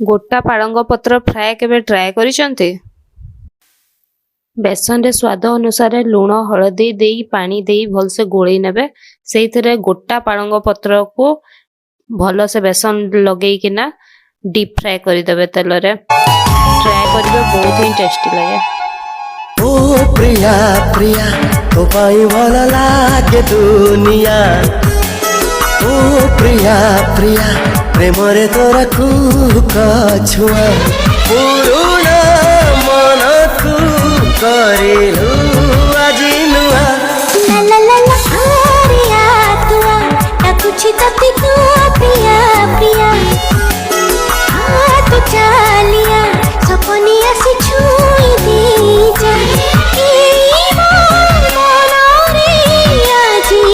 गोटा पालंग पत्र फ्राए केबे ट्राए करिसंती? बेसन रे स्वाद अनुसार लूण हलदी देई पानी देई भलसे गोळी नेबे। सेइथिरे गोटा पालंग पत्र को भलसे बेसन लगेई किना डीप फ्राए करि देबे तेल रे। ट्राए करिबे बहुत ही टेस्टी लागे। ओ प्रिया प्रिया तो पाई भल लागे दुनिया। ओ प्रिया प्रिया प्रेम रे तोरा कुक छुआ पुरुना मन तू करिलु।